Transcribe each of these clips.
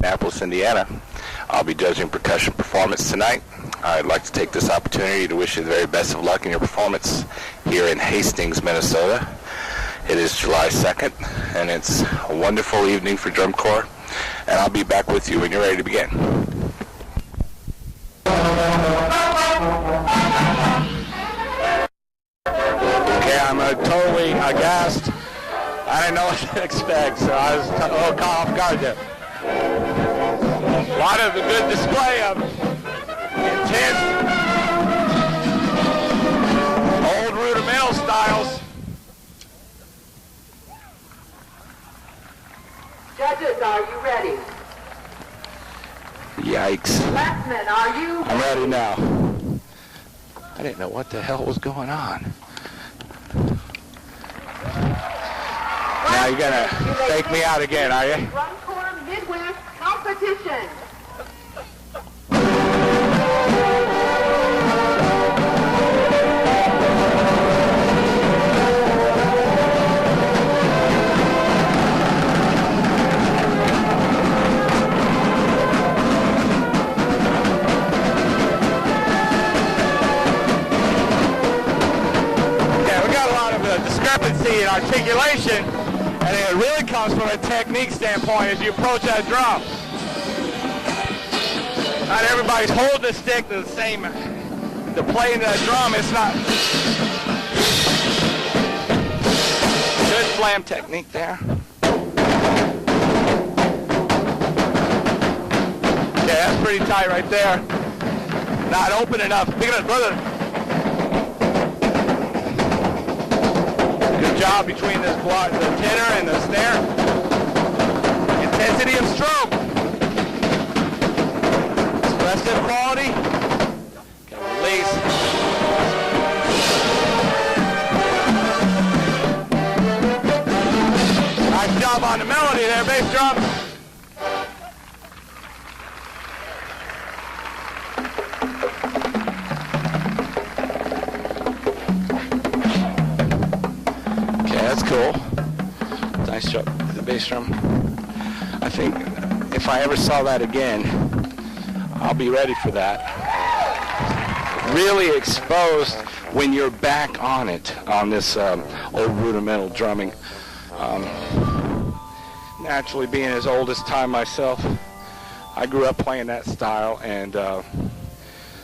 Indianapolis, Indiana. I'll be judging percussion performance tonight. I'd like to take this opportunity to wish you the very best of luck in your performance here in Hastings, Minnesota. It is July 2nd, and it's a wonderful evening for drum corps, and I'll be back with you when you're ready to begin. Okay, I'm totally aghast. I didn't know what to expect, so I was a little caught off guard there. A lot of a good display of intense, old rudimental styles. Judges, are you ready? Yikes. Glassmen, are you? I'm ready now. I didn't know what the hell was going on. Now you're gonna take me out again, are you? Drum Corps Midwest competition. Discrepancy in articulation, and it really comes from a technique standpoint as you approach that drum. Not everybody's holding the stick the same. The playing that drum, it's not. Good slam technique there. Okay, that's pretty tight right there. Not open enough. Pick it up, brother. Good job between the tenor and the snare. Intensity of stroke. Expressive quality. Okay, release. Nice job on the melody there, bass drum. That's cool. Nice job with the bass drum. I think if I ever saw that again, I'll be ready for that. Really exposed when you're back on it, on this old rudimental drumming. Naturally, being as old as time myself, I grew up playing that style, and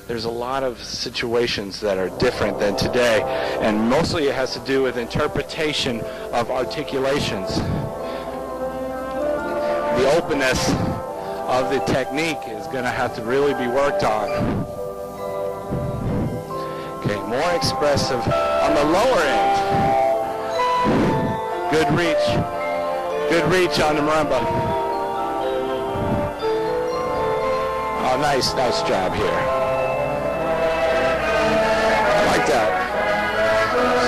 there's a lot of situations that are different than today, and mostly it has to do with interpretation of articulations. The openness of the technique is going to have to really be worked on. Okay, more expressive on the lower end. Good reach on the marimba. Oh, nice job here. Like that.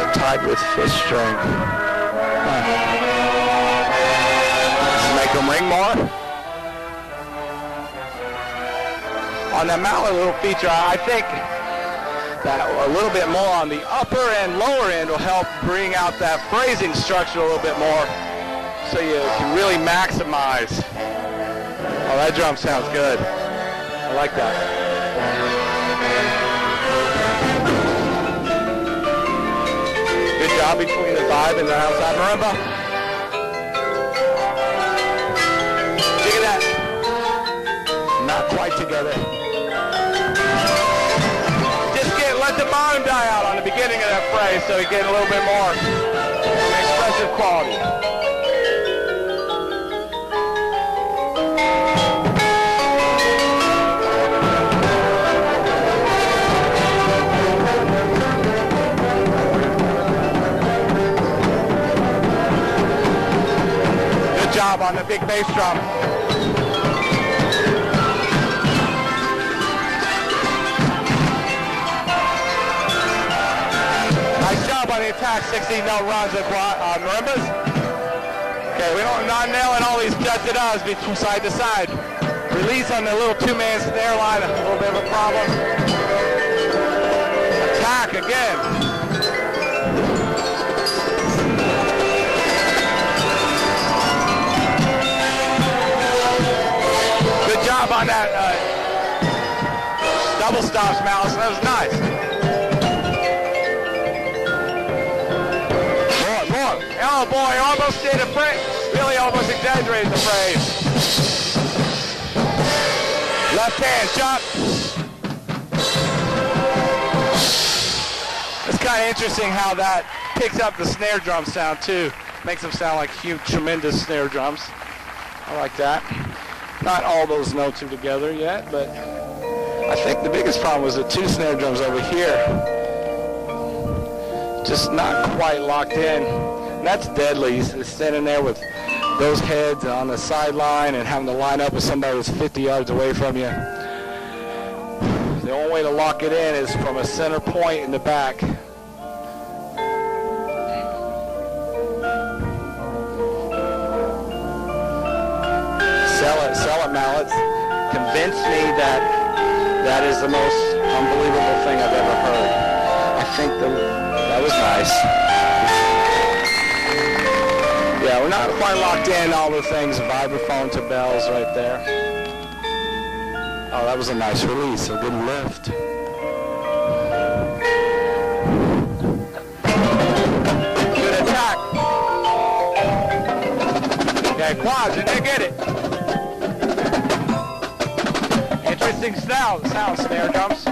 It's tied with fifth string. Make them ring more. On that mallet little feature, I think that a little bit more on the upper and lower end will help bring out that phrasing structure a little bit more, so you can really maximize. Oh, that drum sounds good. I like that. Good job between the vibe and the outside marimba. Dig at that. Not quite together. Just let the bottom die out on the beginning of that phrase so you get a little bit more expressive quality. On the big bass drum. Nice job on the attack, 16-note runs with marimbas. Okay, we don't not nailing all these jutted ups between side to side. Release on the little two-man snare line, a little bit of a problem. Attack again. that double stops, Malice. That was nice. More. Oh boy, almost did a phrase. Really almost exaggerated the phrase. Left hand chop. It's kind of interesting how that picks up the snare drum sound too. Makes them sound like huge, tremendous snare drums. I like that. Not all those notes are together yet, but I think the biggest problem was the two snare drums over here. Just not quite locked in. And that's deadly. He's standing there with those heads on the sideline and having to line up with somebody that's 50 yards away from you. The only way to lock it in is from a center point in the back. Sell it, Mallets. Convince me that that is the most unbelievable thing I've ever heard. I think that was nice. Yeah, we're not quite locked in all the things, vibraphone to bells right there. Oh, that was a nice release, a good lift. Good attack. Okay, quads, and they get it. Interesting sound, snare drums.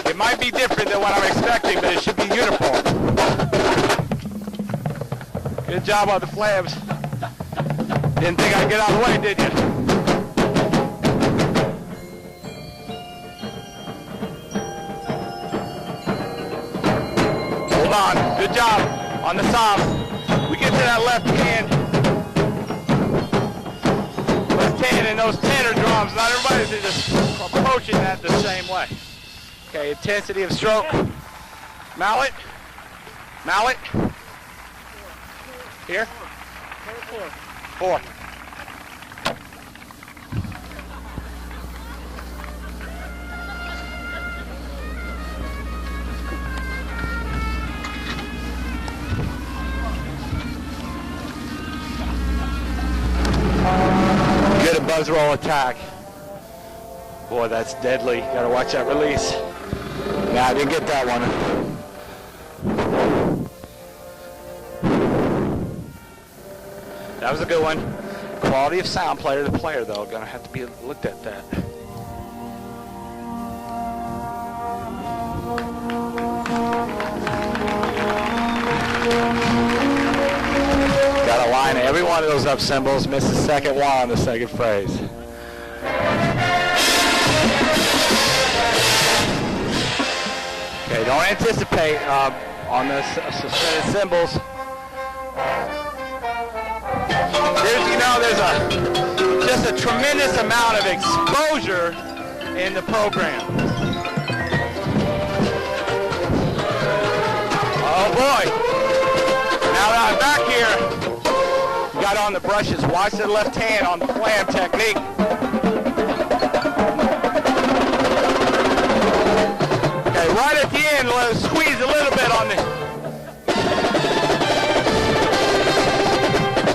It might be different than what I'm expecting, but it should be uniform. Good job on the flams. Didn't think I'd get out of the way, did you? Hold on. Good job on the sob. We get to that left hand. Left hand and those tenor drums. Not everybody's just approaching that the same way. Okay, intensity of stroke. Mallet. Here. 4. Good a buzz roll attack. Boy, that's deadly. Gotta watch that release. Nah, I didn't get that one. That was a good one. Quality of sound, player to player, though. Gonna have to be looked at that. Gotta line every one of those up cymbals. Miss the second one on the second phrase. Okay, don't anticipate on the suspended cymbals. There's just a tremendous amount of exposure in the program. Oh boy! Now that I'm back here, got on the brushes. Watch the left hand on the flam technique. Right at the end, let's squeeze a little bit on the...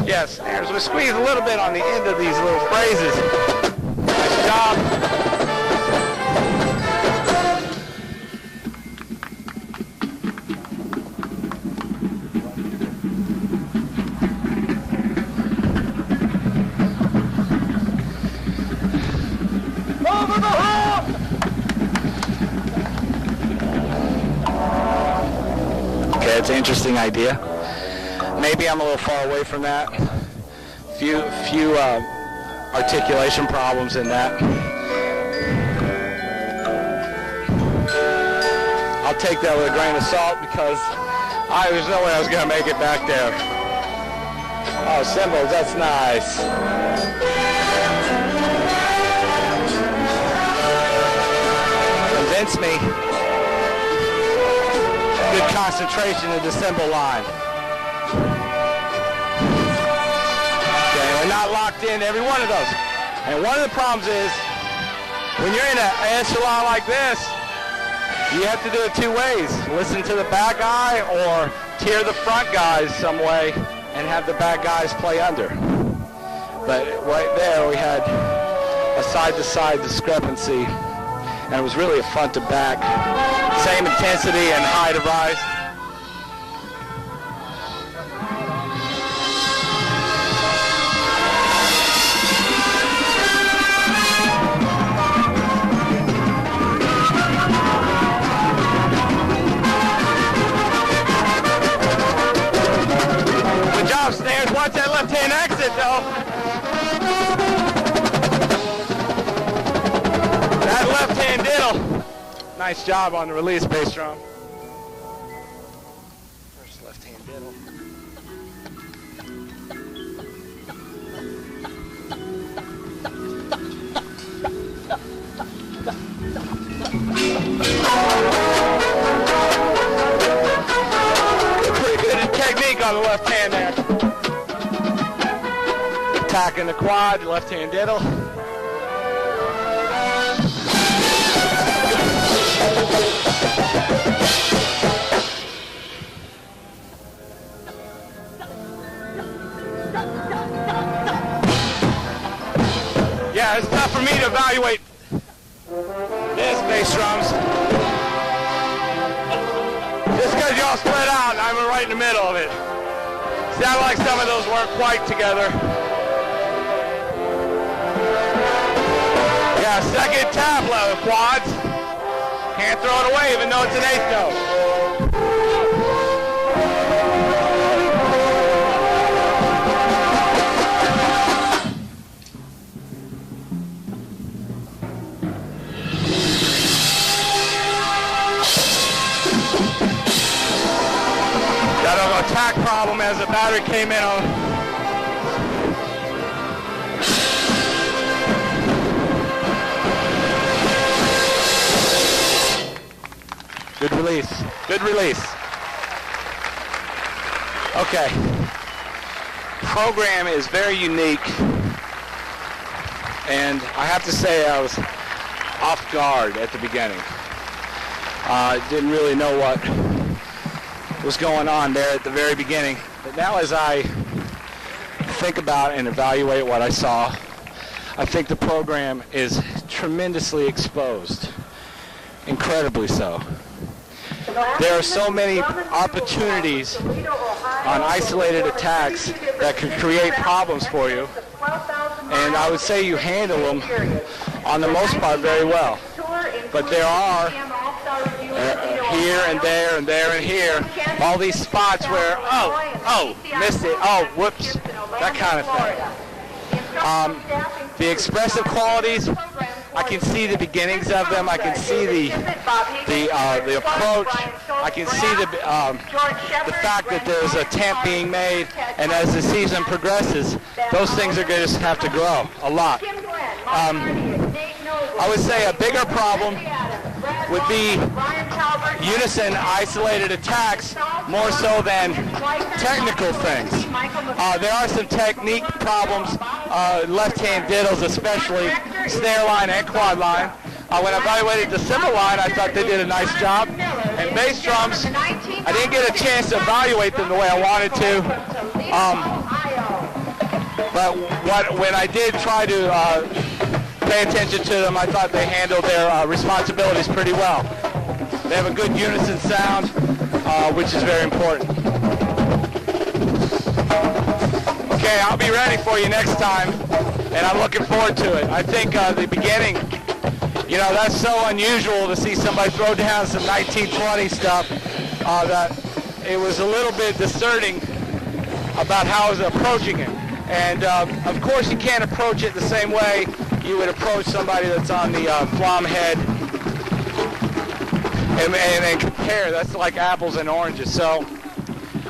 Yes, snares. We squeeze a little bit on the end of these little phrases. Nice job. Over the hoop! Okay, it's an interesting idea. Maybe I'm a little far away from that. Few articulation problems in that. I'll take that with a grain of salt because there's no way I was going to make it back there. Oh, cymbals, that's nice. Convince me. Good concentration in the cymbal line. Okay, we're not locked in every one of those. And one of the problems is, when you're in an echelon like this, you have to do it two ways. Listen to the back guy or tear the front guys some way and have the back guys play under. But right there we had a side-to-side discrepancy, and it was really a front-to-back. Same intensity and high to rise. Good job, Snares. Watch that left-hand exit, though. That left-hand diddle. Nice job on the release, bass drum. First left-hand diddle. Pretty good technique on the left hand there. Attacking the quad, left-hand diddle. Yeah, it's tough for me to evaluate this bass drums. Just because y'all spread out and I'm right in the middle of it. Sound like some of those weren't quite together. Yeah, second tap level quads. Can't throw it away even though it's an eighth note. Got an attack problem as the battery came in on. Good release. Good release. Okay. Program is very unique, and I have to say I was off guard at the beginning. Didn't really know what was going on there at the very beginning. But now as I think about and evaluate what I saw, I think the program is tremendously exposed. Incredibly so. There are so many opportunities on isolated attacks that can create problems for you, and I would say you handle them on the most part very well. But there are here and there and there and here all these spots where missed it, whoops, that kind of thing. The expressive qualities, I can see the beginnings of them. I can see the approach. I can see the fact that there's a attempt being made, and as the season progresses, those things are going to have to grow a lot. I would say a bigger problem would be unison isolated attacks more so than technical things. There are some technique problems, left-hand diddles especially, snare line and quad line. When I evaluated the cymbal line, I thought they did a nice job. And bass drums, I didn't get a chance to evaluate them the way I wanted to. But when I did try to pay attention to them, I thought they handled their responsibilities pretty well. They have a good unison sound, which is very important. Okay, I'll be ready for you next time, and I'm looking forward to it. I think the beginning, you know, that's so unusual to see somebody throw down some 1920 stuff that it was a little bit discerning about how I was approaching it. And of course you can't approach it the same way you would approach somebody that's on the flom head and compare. That's like apples and oranges. So,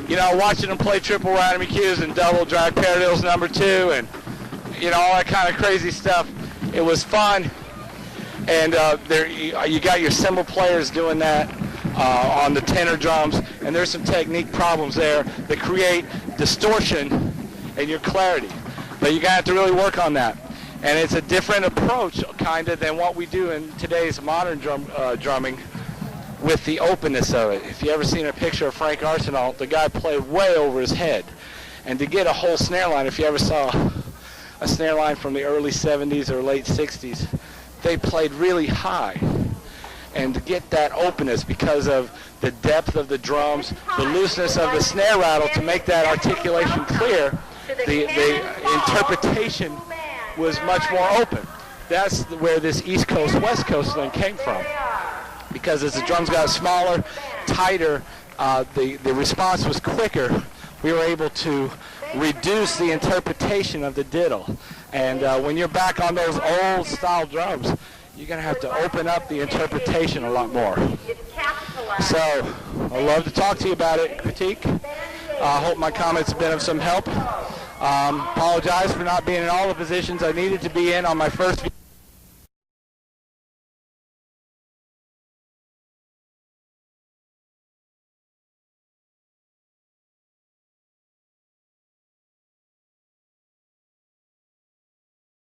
you know, watching them play triple random EQs and double drag paradiddles number 2 and, you know, all that kind of crazy stuff, it was fun. And there you got your cymbal players doing that. on the tenor drums, and there's some technique problems there that create distortion in your clarity. But you're going to have to really work on that. And it's a different approach, kind of, than what we do in today's modern drumming with the openness of it. If you ever seen a picture of Frank Arsenal, the guy played way over his head. And to get a whole snare line, if you ever saw a snare line from the early 70s or late 60s, they played really high. And to get that openness because of the depth of the drums, the looseness of the snare rattle to make that articulation clear, the interpretation was much more open. That's where this East Coast, West Coast thing came from. Because as the drums got smaller, tighter, the response was quicker, we were able to reduce the interpretation of the diddle. And when you're back on those old style drums, you're going to have to open up the interpretation a lot more. So I'd love to talk to you about it, critique. I hope my comments have been of some help. Apologize for not being in all the positions I needed to be in on my first video.